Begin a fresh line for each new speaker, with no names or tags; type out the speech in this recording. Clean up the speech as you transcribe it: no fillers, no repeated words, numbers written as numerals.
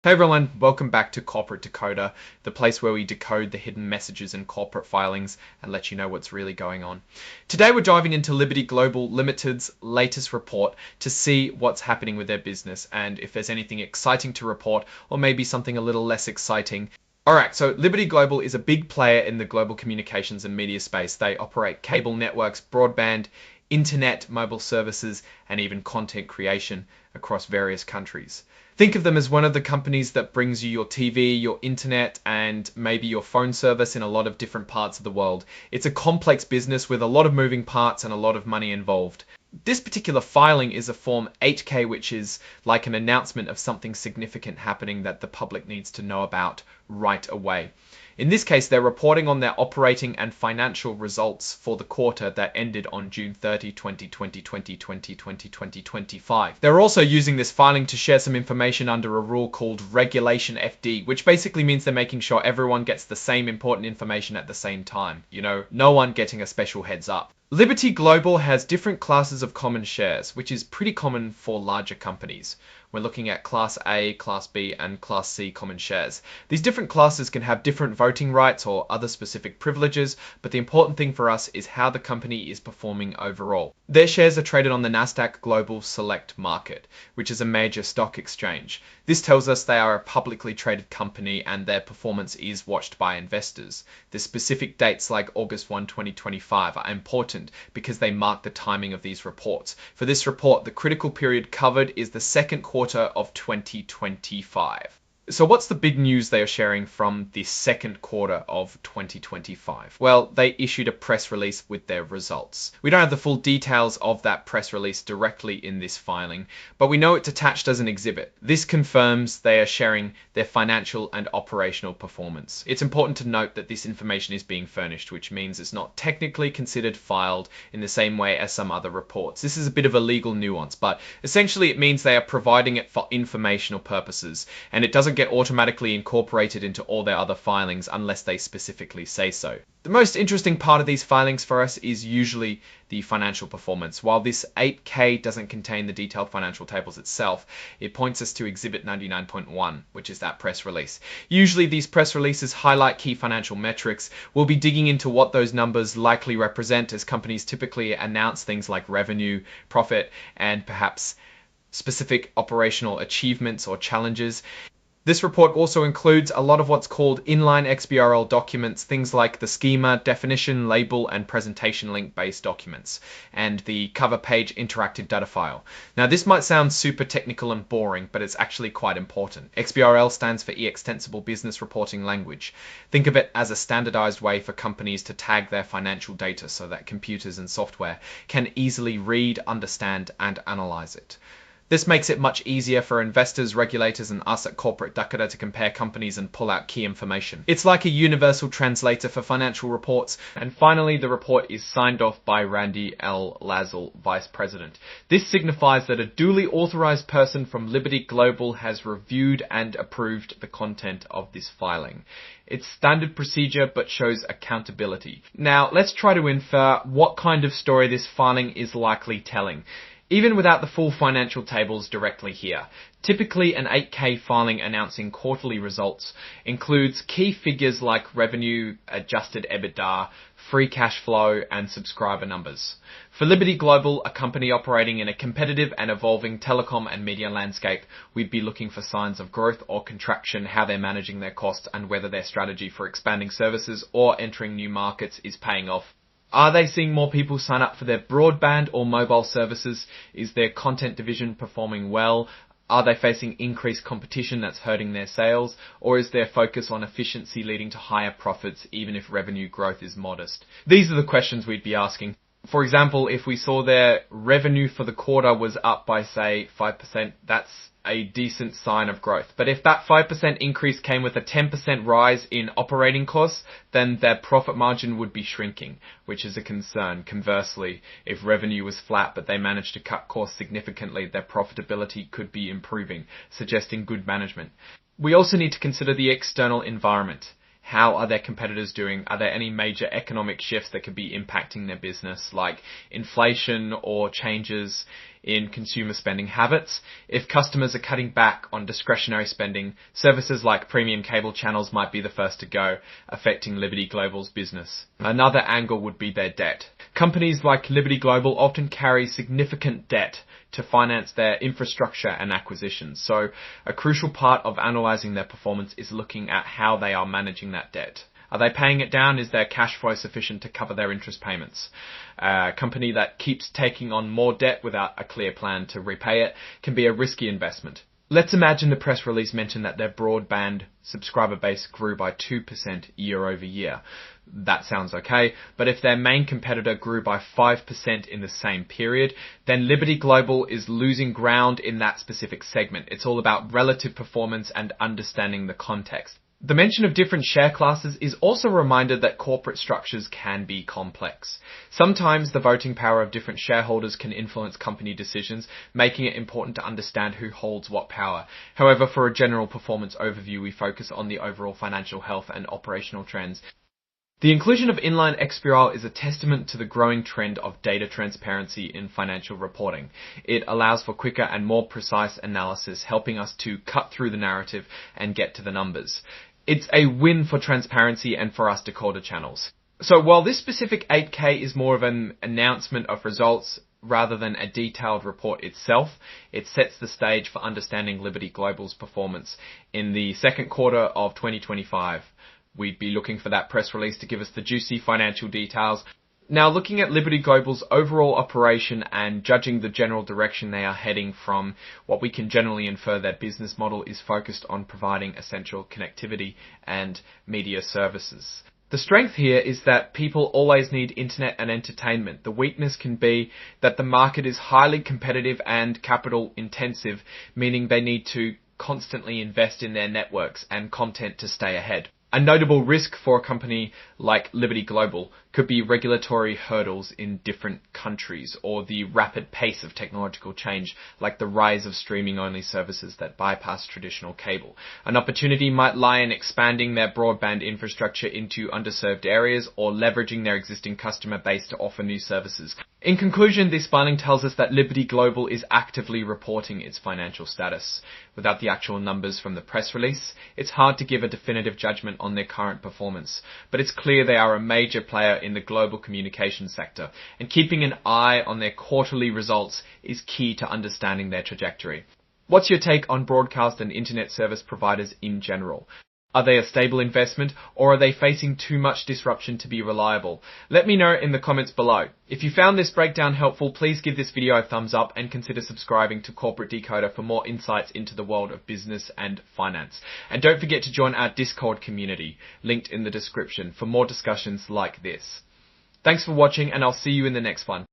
Hey everyone, welcome back to Corporate Decoder, the place where we decode the hidden messages in corporate filings and let you know what's really going on. Today we're diving into Liberty Global Limited's latest report to see what's happening with their business and if there's anything exciting to report or maybe something a little less exciting. Alright, so Liberty Global is a big player in the global communications and media space. They operate cable networks, broadband, internet, mobile services, and even content creation across various countries. Think of them as one of the companies that brings you your TV, your internet, and maybe your phone service in a lot of different parts of the world. It's a complex business with a lot of moving parts and a lot of money involved. This particular filing is a Form 8K, which is like an announcement of something significant happening that the public needs to know about right away. In this case, they're reporting on their operating and financial results for the quarter that ended on June 30, 2020, 2025. They're also using this filing to share some information under a rule called Regulation FD, which basically means they're making sure everyone gets the same important information at the same time. You know, no one getting a special heads up. Liberty Global has different classes of common shares, which is pretty common for larger companies. We're looking at Class A, Class B, and Class C common shares. These different classes can have different voting rights or other specific privileges, but the important thing for us is how the company is performing overall. Their shares are traded on the Nasdaq Global Select Market, which is a major stock exchange. This tells us they are a publicly traded company and their performance is watched by investors. The specific dates like August 1, 2025 are important because they mark the timing of these reports. For this report, the critical period covered is the second quarter of 2025. So what's the big news they are sharing from the second quarter of 2025? Well, they issued a press release with their results. We don't have the full details of that press release directly in this filing, but we know it's attached as an exhibit. This confirms they are sharing their financial and operational performance. It's important to note that this information is being furnished, which means it's not technically considered filed in the same way as some other reports. This is a bit of a legal nuance, but essentially it means they are providing it for informational purposes, and it doesn't get automatically incorporated into all their other filings unless they specifically say so. The most interesting part of these filings for us is usually the financial performance. While this 8K doesn't contain the detailed financial tables itself, it points us to Exhibit 99.1, which is that press release. Usually these press releases highlight key financial metrics. We'll be digging into what those numbers likely represent, as companies typically announce things like revenue, profit, and perhaps specific operational achievements or challenges. This report also includes a lot of what's called inline XBRL documents, things like the schema, definition, label, and presentation link-based documents, and the cover page interactive data file. Now, this might sound super technical and boring, but it's actually quite important. XBRL stands for Extensible Business Reporting Language. Think of it as a standardized way for companies to tag their financial data so that computers and software can easily read, understand, and analyze it. This makes it much easier for investors, regulators, and us at Corporate Decoder to compare companies and pull out key information. It's like a universal translator for financial reports. And finally, the report is signed off by Randy L. Lazzle, Vice President. This signifies that a duly authorized person from Liberty Global has reviewed and approved the content of this filing. It's standard procedure, but shows accountability. Now, let's try to infer what kind of story this filing is likely telling, even without the full financial tables directly here. Typically, an 8K filing announcing quarterly results includes key figures like revenue, adjusted EBITDA, free cash flow, and subscriber numbers. For Liberty Global, a company operating in a competitive and evolving telecom and media landscape, we'd be looking for signs of growth or contraction, how they're managing their costs, and whether their strategy for expanding services or entering new markets is paying off. Are they seeing more people sign up for their broadband or mobile services? Is their content division performing well? Are they facing increased competition that's hurting their sales? Or is their focus on efficiency leading to higher profits even if revenue growth is modest? These are the questions we'd be asking. For example, if we saw their revenue for the quarter was up by, say, 5%, that's a decent sign of growth. But if that 5% increase came with a 10% rise in operating costs, then their profit margin would be shrinking, which is a concern. Conversely, if revenue was flat but they managed to cut costs significantly, their profitability could be improving, suggesting good management. We also need to consider the external environment. how are their competitors doing? Are there any major economic shifts that could be impacting their business, like inflation or changes in consumer spending habits? If customers are cutting back on discretionary spending, services like premium cable channels might be the first to go, affecting Liberty Global's business. Another angle would be their debt. Companies like Liberty Global often carry significant debt to finance their infrastructure and acquisitions. So a crucial part of analyzing their performance is looking at how they are managing that debt. Are they paying it down? Is their cash flow sufficient to cover their interest payments? A company that keeps taking on more debt without a clear plan to repay it can be a risky investment. Let's imagine the press release mentioned that their broadband subscriber base grew by 2% year over year. That sounds okay, but if their main competitor grew by 5% in the same period, then Liberty Global is losing ground in that specific segment. It's all about relative performance and understanding the context. The mention of different share classes is also a reminder that corporate structures can be complex. Sometimes the voting power of different shareholders can influence company decisions, making it important to understand who holds what power. However, for a general performance overview, we focus on the overall financial health and operational trends. The inclusion of inline XBRL is a testament to the growing trend of data transparency in financial reporting. It allows for quicker and more precise analysis, helping us to cut through the narrative and get to the numbers. It's a win for transparency and for us decoder channels. So while this specific 8K is more of an announcement of results rather than a detailed report itself, it sets the stage for understanding Liberty Global's performance in the second quarter of 2025. We'd be looking for that press release to give us the juicy financial details. Now, looking at Liberty Global's overall operation and judging the general direction they are heading from, what we can generally infer their business model is focused on providing essential connectivity and media services. The strength here is that people always need internet and entertainment. The weakness can be that the market is highly competitive and capital intensive, meaning they need to constantly invest in their networks and content to stay ahead. A notable risk for a company like Liberty Global could be regulatory hurdles in different countries or the rapid pace of technological change, like the rise of streaming-only services that bypass traditional cable. An opportunity might lie in expanding their broadband infrastructure into underserved areas or leveraging their existing customer base to offer new services. In conclusion, this filing tells us that Liberty Global is actively reporting its financial status. Without the actual numbers from the press release, it's hard to give a definitive judgment on their current performance, but it's clear they are a major player in the global communications sector, and keeping an eye on their quarterly results is key to understanding their trajectory. What's your take on broadcast and internet service providers in general? Are they a stable investment, or are they facing too much disruption to be reliable? Let me know in the comments below. If you found this breakdown helpful, please give this video a thumbs up and consider subscribing to Corporate Decoder for more insights into the world of business and finance. And don't forget to join our Discord community, linked in the description, for more discussions like this. Thanks for watching, and I'll see you in the next one.